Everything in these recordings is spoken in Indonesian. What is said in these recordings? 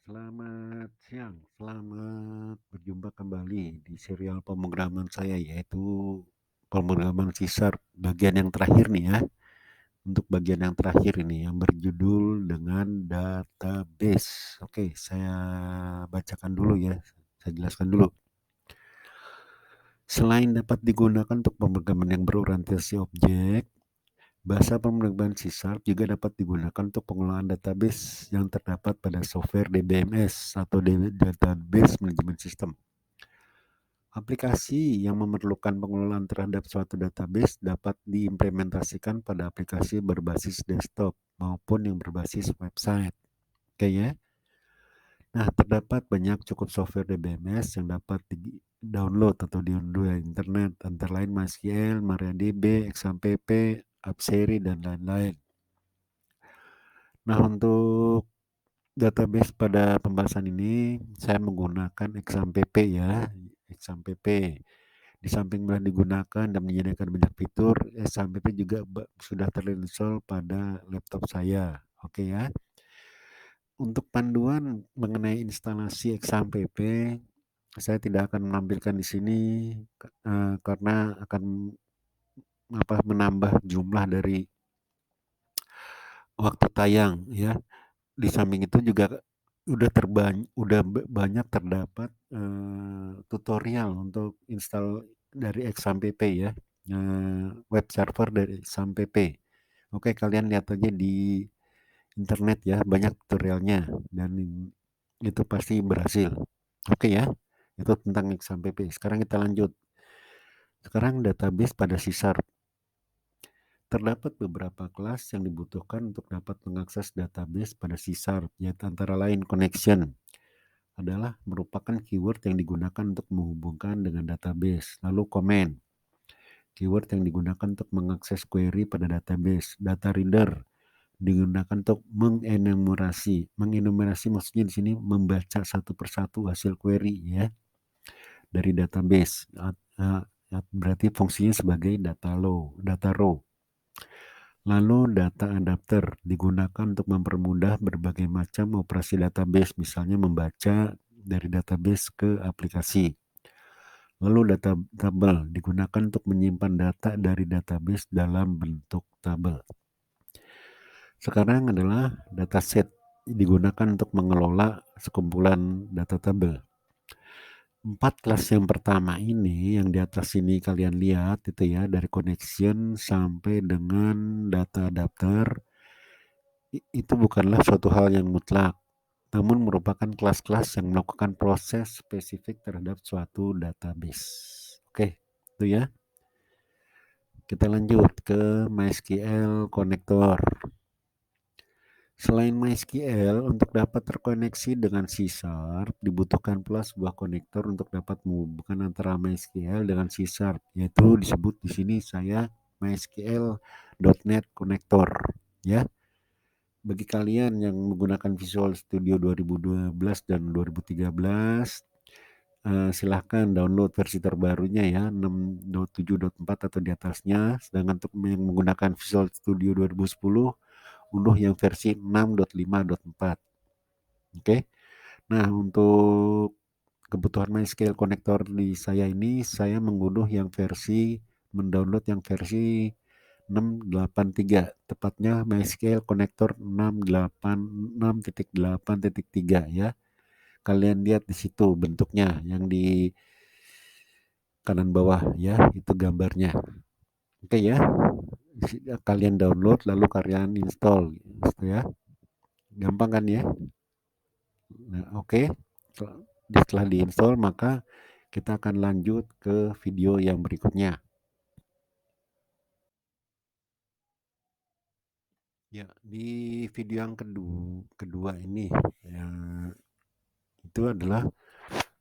Selamat siang, selamat berjumpa kembali di serial pemrograman saya yaitu pemrograman C# bagian yang terakhir nih ya. Untuk bagian yang terakhir ini yang berjudul dengan database. Oke, saya bacakan dulu ya. Saya jelaskan dulu. Selain dapat digunakan untuk pemrograman yang berorientasi objek, bahasa pemrograman C# juga dapat digunakan untuk pengelolaan database yang terdapat pada software DBMS atau Database Management System. Aplikasi yang memerlukan pengelolaan terhadap suatu database dapat diimplementasikan pada aplikasi berbasis desktop maupun yang berbasis website. Oke ya. Nah, terdapat banyak cukup software DBMS yang dapat di-download atau diunduh dari internet, antara lain MySQL, MariaDB, XAMPP, Apseri, dan lain-lain. Nah, untuk database pada pembahasan ini, saya menggunakan XAMPP ya, XAMPP. Di samping mudah digunakan dan menyediakan banyak fitur, XAMPP juga sudah terinstall pada laptop saya. Oke ya. Untuk panduan mengenai instalasi XAMPP, saya tidak akan menampilkan di sini karena akan menambah jumlah dari waktu tayang ya. Di samping itu juga udah banyak terdapat tutorial untuk install dari XAMPP ya, web server dari XAMPP. Oke, kalian lihat aja di internet ya, banyak tutorialnya dan itu pasti berhasil. Oke ya, itu tentang XAMPP. Sekarang kita lanjut. Sekarang database pada C#. Terdapat beberapa kelas yang dibutuhkan untuk dapat mengakses database pada C#, yaitu antara lain connection adalah merupakan keyword yang digunakan untuk menghubungkan dengan database. Lalu comment, keyword yang digunakan untuk mengakses query pada database. Data reader digunakan untuk mengenumerasi. Mengenumerasi maksudnya di sini membaca satu persatu hasil query ya dari database. Berarti fungsinya sebagai data row. Lalu data adapter digunakan untuk mempermudah berbagai macam operasi database, misalnya membaca dari database ke aplikasi. Lalu data tabel digunakan untuk menyimpan data dari database dalam bentuk tabel. Sekarang adalah dataset digunakan untuk mengelola sekumpulan data tabel. 4 kelas yang pertama ini yang di atas ini kalian lihat itu ya, dari connection sampai dengan data adapter, itu bukanlah suatu hal yang mutlak, namun merupakan kelas-kelas yang melakukan proses spesifik terhadap suatu database. Oke, itu ya. Kita lanjut ke MySQL connector. Selain MySQL, untuk dapat terkoneksi dengan C#, dibutuhkan pula sebuah konektor untuk dapat menghubungkan antara MySQL dengan C#, yaitu disebut di sini saya MySQL.NET Connector, ya. Bagi kalian yang menggunakan Visual Studio 2012 dan 2013, silahkan download versi terbarunya ya, 6.7.4 atau di atasnya. Sedangkan untuk yang menggunakan Visual Studio 2010, unduh yang versi 6.5.4. Oke. Nah, untuk kebutuhan MySQL connector di saya ini, saya mendownload yang versi 6.8.3, tepatnya MySQL connector 6.8.3 ya. Kalian lihat di situ bentuknya yang di kanan bawah ya, itu gambarnya. Oke ya. Kalian download lalu kalian install gitu ya. Gampang kan ya? Nah, oke. Setelah diinstal maka kita akan lanjut ke video yang berikutnya. Ya, di video yang kedua ini ya, itu adalah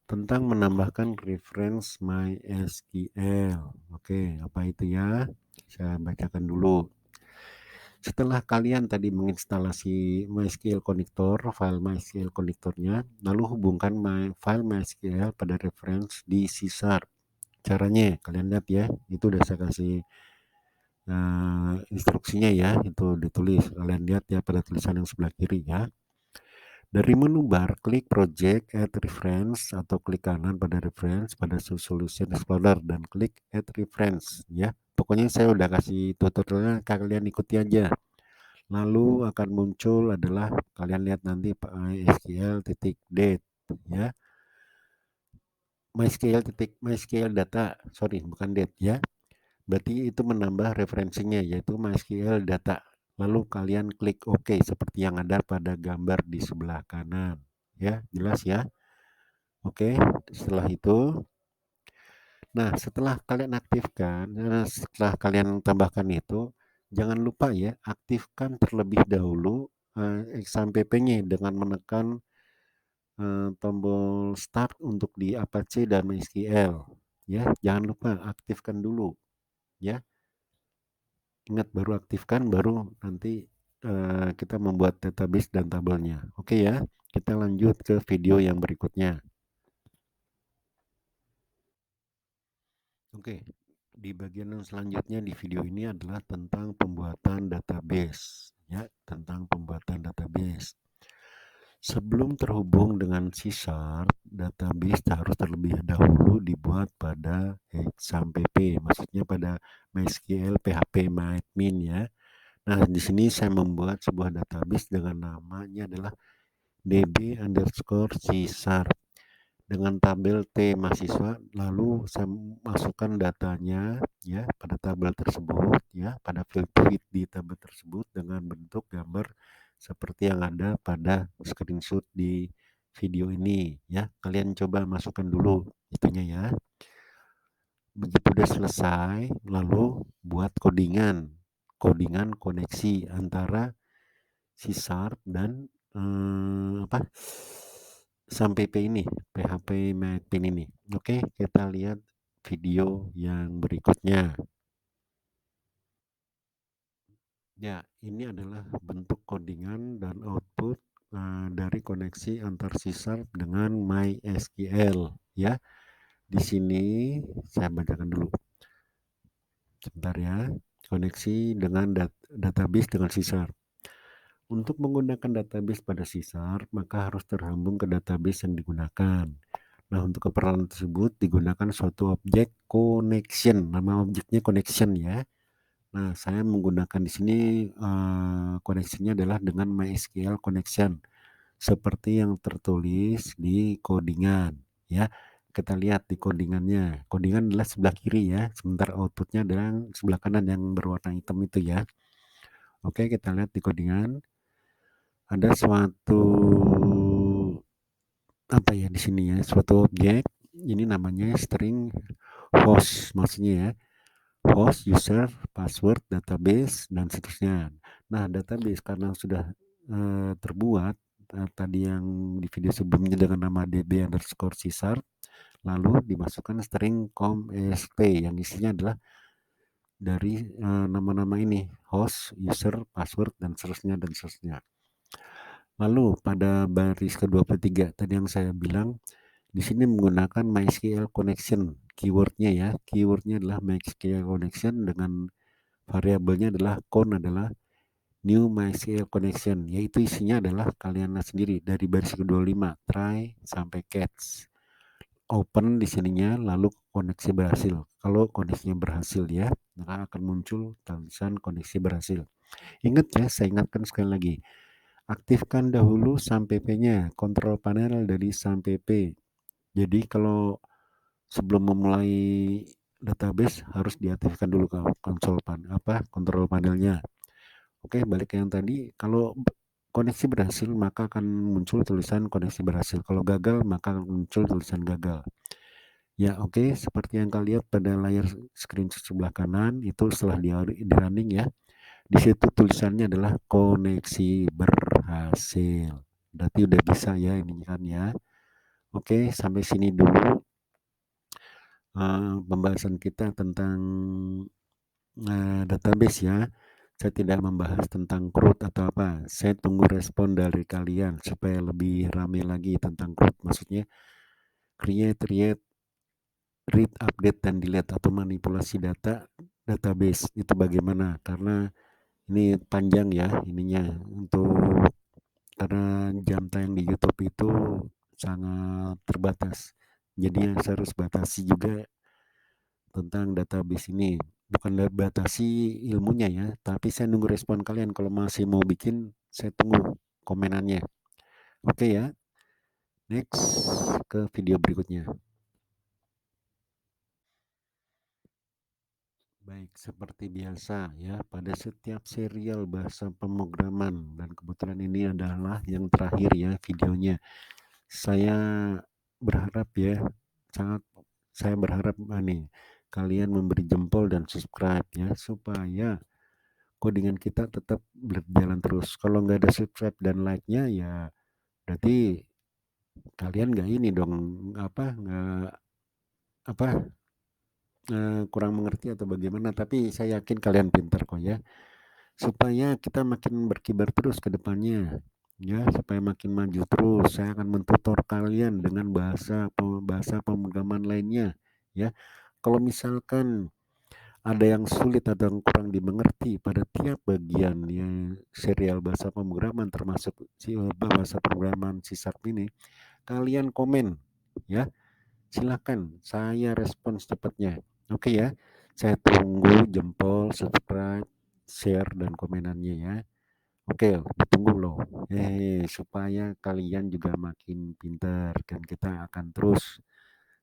tentang menambahkan reference MySQL. Oke, apa itu ya? Saya bacakan dulu. Setelah kalian tadi menginstalasi MySQL connector, file MySQL connectornya, lalu hubungkan file MySQL pada reference di C#. Caranya kalian lihat ya, itu udah saya kasih instruksinya ya, itu ditulis. Kalian lihat ya pada tulisan yang sebelah kiri ya. Dari menu bar, klik Project, Add Reference, atau klik kanan pada Reference pada Solution Explorer dan klik Add Reference ya. Pokoknya saya udah kasih tutorialnya, kalian ikuti aja. Lalu akan muncul adalah kalian lihat nanti MySQL.date ya. MySQL data, sorry bukan date ya. Berarti itu menambah referensinya yaitu MySQL data. Lalu kalian klik OK seperti yang ada pada gambar di sebelah kanan. Ya, jelas ya. Oke, setelah itu, nah setelah kalian aktifkan, setelah kalian tambahkan itu, jangan lupa ya, aktifkan terlebih dahulu XAMPP-nya dengan menekan tombol start untuk di Apache dan MySQL. Ya, jangan lupa aktifkan dulu ya. Ingat baru aktifkan, baru nanti kita membuat database dan tabelnya. Oke ya, kita lanjut ke video yang berikutnya. Oke, di bagian yang selanjutnya di video ini adalah tentang pembuatan database. Ya, tentang pembuatan database. Sebelum terhubung dengan C#, database harus terlebih dahulu dibuat pada XAMPP, maksudnya pada MySQL PHP MyAdmin ya. Nah, di sini saya membuat sebuah database dengan namanya adalah db_c# dengan tabel T mahasiswa, lalu saya masukkan datanya ya pada tabel tersebut ya, pada field di tabel tersebut dengan bentuk gambar seperti yang ada pada screenshot di video ini ya. Kalian coba masukkan dulu itunya ya. Begitu udah selesai, lalu buat codingan koneksi antara C# dan apa sampai P ini, PHP Mapping ini. Oke, kita lihat video yang berikutnya. Ya, ini adalah bentuk codingan dan output dari koneksi antar C# dengan MySQL ya. Di sini saya bacakan dulu. Sebentar ya. Koneksi dengan database dengan C#. Untuk menggunakan database pada C#, maka harus terhubung ke database yang digunakan. Nah, untuk keperluan tersebut digunakan suatu objek connection. Nama objeknya connection ya. Nah, saya menggunakan di sini koneksinya adalah dengan MySQL connection seperti yang tertulis di codingan ya. Kita lihat di codingannya. Codingan adalah sebelah kiri ya, sementara outputnya adalah sebelah kanan yang berwarna hitam itu ya. Oke, kita lihat di codingan. Ada suatu apa ya di sini ya, suatu objek ini namanya string host, maksudnya ya host, user, password, database dan seterusnya. Nah, database karena sudah terbuat tadi yang di video sebelumnya dengan nama db_c#, lalu dimasukkan string const yang isinya adalah dari nama-nama ini, host, user, password dan seterusnya dan seterusnya. Lalu pada baris ke-23 tadi yang saya bilang di sini menggunakan MySQL connection keywordnya ya. Keywordnya adalah MySQL connection dengan variabelnya adalah adalah new MySQL connection, yaitu isinya adalah kalian lihat sendiri dari baris ke-25 try sampai catch. Open di sininya lalu koneksi berhasil. Kalau koneksinya berhasil ya, maka akan muncul tulisan koneksi berhasil. Ingat ya, saya ingatkan sekali lagi. Aktifkan dahulu SAMPP-nya, kontrol panel dari SAMPP. Jadi kalau sebelum memulai database harus diaktifkan dulu kontrol panelnya. Oke, balik ke yang tadi. Kalau koneksi berhasil maka akan muncul tulisan koneksi berhasil. Kalau gagal maka akan muncul tulisan gagal. Ya, oke, seperti yang kalian lihat pada layar screenshot sebelah kanan itu setelah di running ya. Di situ tulisannya adalah koneksi berhasil. Berarti udah bisa ya ini kan ya. Oke, sampai sini dulu pembahasan kita tentang database ya. Saya tidak membahas tentang CRUD atau apa. Saya tunggu respon dari kalian supaya lebih ramai lagi tentang CRUD. Maksudnya create, read, update, dan delete atau manipulasi database. Itu bagaimana? Karena ini panjang ya ininya untuk karena jam tayang di YouTube itu sangat terbatas. Jadi saya harus batasi juga tentang database ini. Bukan batasi ilmunya ya, tapi saya nunggu respon kalian. Kalau masih mau bikin, saya tunggu komenannya. Oke ya, next ke video berikutnya. Baik, seperti biasa ya, pada setiap serial bahasa pemrograman, dan kebetulan ini adalah yang terakhir ya videonya. Saya berharap ya, sangat saya berharap nih kalian memberi jempol dan subscribe ya, supaya codingan kita tetap berjalan terus. Kalau nggak ada subscribe dan like-nya ya berarti kalian nggak ini dong, apa nggak apa kurang mengerti atau bagaimana. Tapi saya yakin kalian pintar kok ya, supaya kita makin berkibar terus ke depannya ya, supaya makin maju terus. Saya akan mentutor kalian dengan bahasa pemrograman lainnya ya. Kalau misalkan ada yang sulit atau yang kurang dimengerti pada tiap bagian ya, serial bahasa pemrograman termasuk bahasa pemrograman C# ini, kalian komen ya. Silakan, saya respon secepatnya. Oke ya, saya tunggu jempol, subscribe, share, dan komenannya ya. Oke, ditunggu loh. Supaya kalian juga makin pintar dan kita akan terus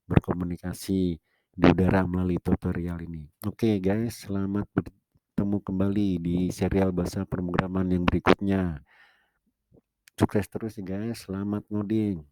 berkomunikasi di udara melalui tutorial ini. Oke guys, selamat bertemu kembali di serial bahasa pemrograman yang berikutnya. Sukses terus ya guys, selamat ngoding.